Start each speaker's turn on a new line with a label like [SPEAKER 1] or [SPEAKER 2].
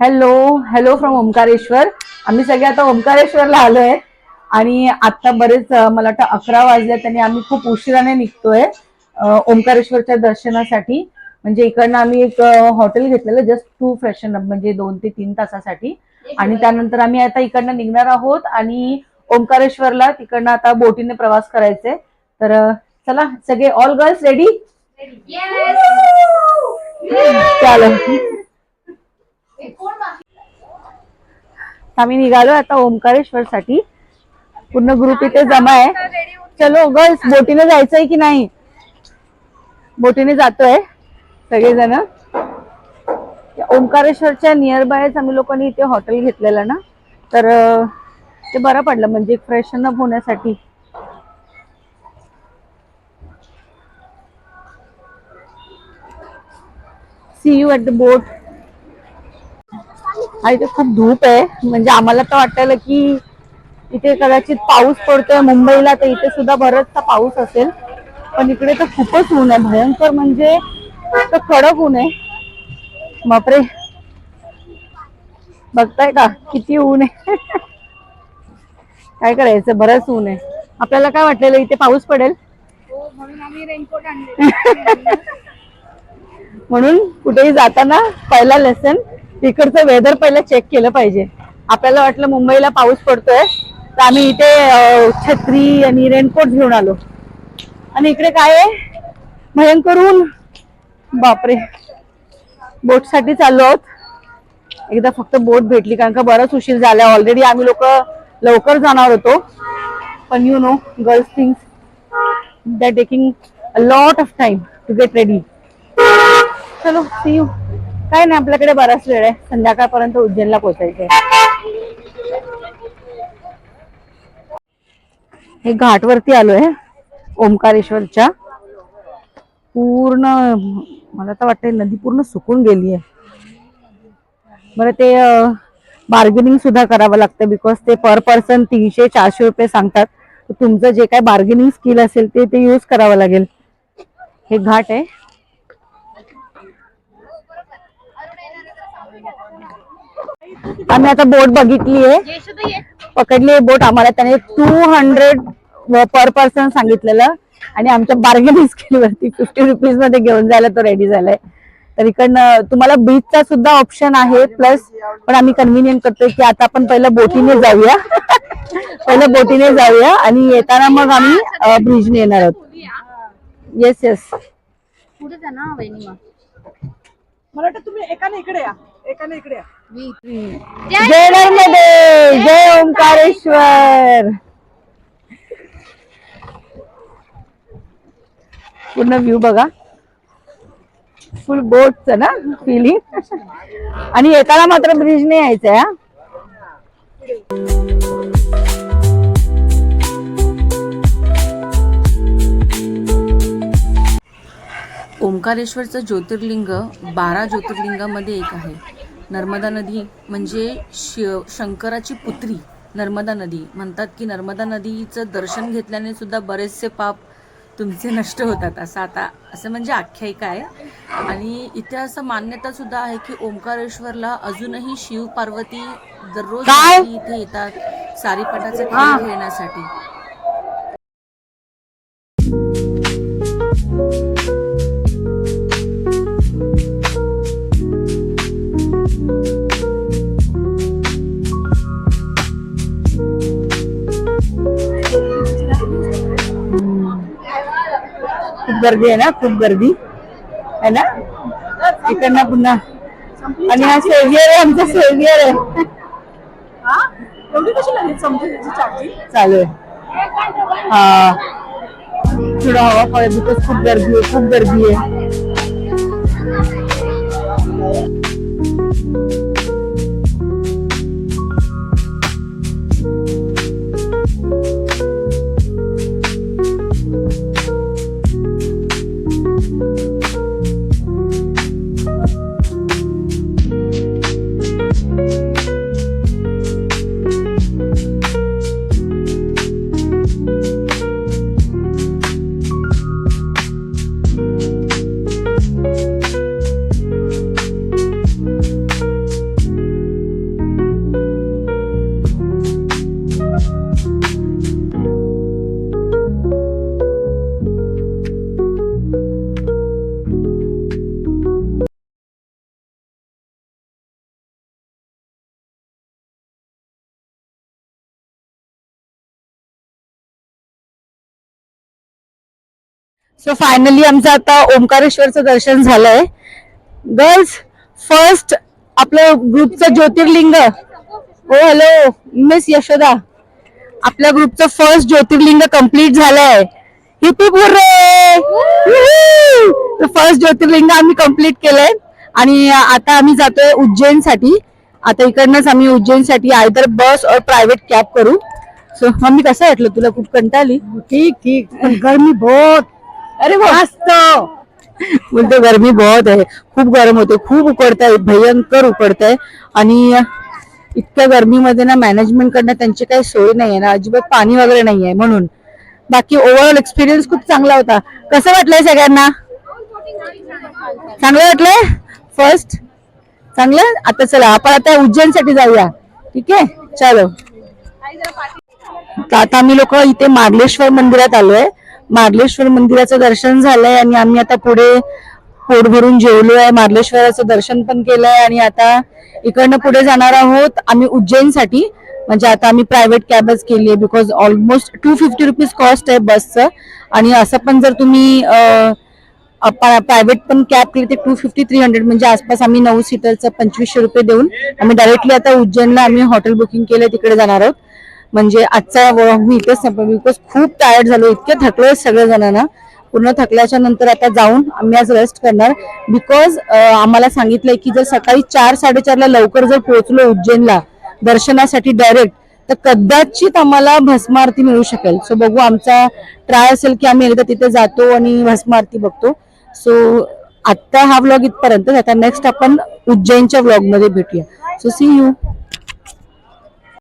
[SPEAKER 1] Hello hello from Omkareshwar. आम्ही सगळे आता ओंकारेश्वरला आलोय आणि आता बरेच मला वाटतं 11 वाजले आणि आम्ही खूप उशिराने निघतोय ओंकारेश्वरच्या दर्शनासाठी. म्हणजे इकडनं आम्ही एक हॉटेल घेतलेलं जस्ट टू फ्रेशन अप, म्हणजे 2 ते 3 तासासाठी. आणि त्यानंतर आम्ही आता इकडनं निघणार आहोत आणि ओंकारेश्वरला तिकडनं आता बोटीने प्रवास करायचे. तर चला सगळे ऑल गर्ल्स रेडी. चलो आम्ही निघालो आता ओंकारेश्वर साठी. पूर्ण ग्रुप इथे जमा आहे. चलो गर्ल्स, बोटीने जायचंय की नाही? बोटीने जातोय सगळेजण. ओंकारेश्वरच्या नियर बायच आम्ही लोकांनी इथे हॉटेल घेतलेलं ना, तर ते बरं पडलं म्हणजे फ्रेशन अप होण्यासाठी. सी यू ॲट द बोट. आणि इथे खूप धूप आहे, म्हणजे आम्हाला तर वाटलं की इथे कदाचित पाऊस पडतोय मुंबईला, तर इथे सुद्धा बराचसा पाऊस असेल. पण इकडे तर खूपच ऊन आहे, भयंकर, म्हणजे कडक ऊन आहे. बापरे, बघताय का किती ऊन आहे. काय करायचं, बरंच ऊन आहे. आपल्याला काय वाटलेलं इथे पाऊस पडेल, म्हणून आम्ही रेनकोट आणले. म्हणून कुठेही जाताना पहिला लेसन तिकडचं वेदर पहिलं चेक केलं पाहिजे. आपल्याला वाटलं मुंबईला पाऊस पडतोय, तर आम्ही इथे छत्री आणि रेनकोट घेऊन आलो, आणि इकडे काय आहे, भयंकर ऊन. बापरे, बोट साठी चाललो आहोत. एकदा फक्त बोट भेटली, कारण का बराच उशीर झाला. ऑलरेडी आम्ही लोक लवकर जाणार होतो, पण you know girls things that taking a lot of time to get ready. चलो सी यू. काय नाही, आपल्याकडे बराच वेळ आहे, संध्याकाळपर्यंत उज्जैनला पोहोचायचंय. हे घाट वरती आलोय ओंकारेश्वरच्या. पूर्ण मला तर वाटतं नदी पूर्ण सुकून गेली आहे. बरं, ते बार्गेनिंग सुद्धा करावं लागतं, बिकॉज ते पर पर्सन 300-400 रुपये सांगतात. तुमचं जे काय बार्गेनिंग स्किल असेल ते ते यूज करावं लागेल. हे घाट आहे. आम्ही आता बोट बघितली आहे, पकडली आहे बोट. आम्हाला त्याने 200 पर पर्सन सांगितलेलं, आणि आमच्या बार्गेनिंग स्किल वरती 50 रुपीज मध्ये घेऊन जायला तो रेडी झालाय. तर इकडनं तुम्हाला बीचचा सुद्धा ऑप्शन आहे प्लस, पण आम्ही कन्व्हिनियंट करतोय की आता आपण पहिलं बोटीने जाऊया. पहिलं बोटीने जाऊया आणि येताना मग आम्ही ब्रिजने येणार आहोत. Yes yes.
[SPEAKER 2] पुढे जा ना वहिनी. मग
[SPEAKER 3] मला वाटतं तुम्ही एकाने इकडे या, एकाने इकडे या.
[SPEAKER 1] जय नर्मदे, जय ओंकारेश्वर. पूर्ण व्ह्यू बघा, फुल बोटच ना फिलिंग. आणि येताना मात्र ब्रिजने यायचंय.
[SPEAKER 4] ओंकारेश्वरचं ज्योतिर्लिंग 12 ज्योतिर्लिंगामध्ये एक आहे. नर्मदा नदी म्हणजे शंकराची पुत्री नर्मदा नदी. म्हणतात की नर्मदा नदीचं दर्शन घेतल्याने सुद्धा बरेचसे पाप तुमचे नष्ट होतात, असं म्हणजे आख्यायिका आहे. आणि इथे असं मान्यता सुद्धा आहे की ओंकारेश्वरला अजूनही शिव पार्वती दररोज इथे येतात सारीपाटाचा खेळ खेळण्यासाठी.
[SPEAKER 1] खूप गर्दी आहे ना, खूप गर्दी आहे ना इकडनं पुन्हा. आणि हा सेवियर आहे, आमचा सेवियर आहे.
[SPEAKER 3] एवढी कशी लागली समजून
[SPEAKER 1] चालू आहे. हा, थोडं हवा पडत, बिकॉज खूप गर्दी आहे, खूप गर्दी आहे. सो फायनली आमचं आता ओंकारेश्वरचं दर्शन झालंय. गर्ल्स फर्स्ट आपलं ग्रुपचं ज्योतिर्लिंग. हो हॅलो मिस यशोदा, आपल्या ग्रुपचं फर्स्ट ज्योतिर्लिंग कम्प्लीट झालंय. हिपी बुर्रे, फर्स्ट ज्योतिर्लिंग आम्ही कम्प्लीट केलंय आणि आता आम्ही जातोय उज्जैनसाठी. आता इकडनंच आम्ही उज्जैनसाठी आयदर बस और प्रायव्हेट कॅब करू. सो मम्मी कसं वाटलं तुला? खूप कंटाळली?
[SPEAKER 3] ठीक ठीक, पण गर्मी बहुत.
[SPEAKER 1] अरे मस्त बोलतो गरमी बहुत आहे, खूप गरम होते, खूप उकडतंय, भयंकर उकडतंय. आणि इतक्या गरमीमध्ये ना मॅनेजमेंट कडनं त्यांची काही सोय नाहीये ना, अजिबात पाणी वगैरे नाहीये. म्हणून बाकी ओव्हरऑल एक्सपिरियन्स खूप चांगला होता. कसं वाटलंय सगळ्यांना? चांगलं वाटलंय फर्स्ट? चांगलं. आता चला आपण आता उज्जैनसाठी जाऊया. ठीक आहे चलो. आता आम्ही लोक इथे मार्लेश्वर मंदिरात आलोय. मार्लेश्वर मंदिराचं दर्शन झालंय आणि आम्ही आता पुढे पोट भरून जेवलोय, मार्लेश्वराचं दर्शन पण केलंय आणि आता इकडनं पुढे जाणार आहोत आम्ही उज्जैनसाठी. म्हणजे आता आम्ही प्रायव्हेट कॅबच केली आहे बिकॉज ऑलमोस्ट 250 रुपीज कॉस्ट आहे बसचं. आणि असं पण जर तुम्ही प्रायव्हेट पण कॅब केली तर 250-300 म्हणजे आसपास. आम्ही 9 सीटरचं 2500 रुपये देऊन आम्ही डायरेक्टली आता उज्जैनला आम्ही हॉटेल बुकिंग केलंय, तिकडे जाणार आहोत. म्हणजे आजचा मी इथेच संपलो बिकॉज खूप टायर्ड झालो, इतके थकलोय सगळ्या जणांना. पूर्ण थकल्याच्या नंतर आता जाऊन आम्ही आज रेस्ट करणार. बिकॉज आम्हाला सांगितलंय की जर सकाळी 4-4:30 लवकर जर पोहोचलो उज्जैनला दर्शनासाठी डायरेक्ट, तर कदाचित आम्हाला भस्म आरती मिळू शकेल. सो बघू, आमचा ट्राय असेल की आम्ही एकदा तिथे जातो आणि भस्म आरती बघतो. सो आता हा व्लॉग इथपर्यंत. आता नेक्स्ट आपण उज्जैनच्या व्लॉग मध्ये भेटूया. So see you.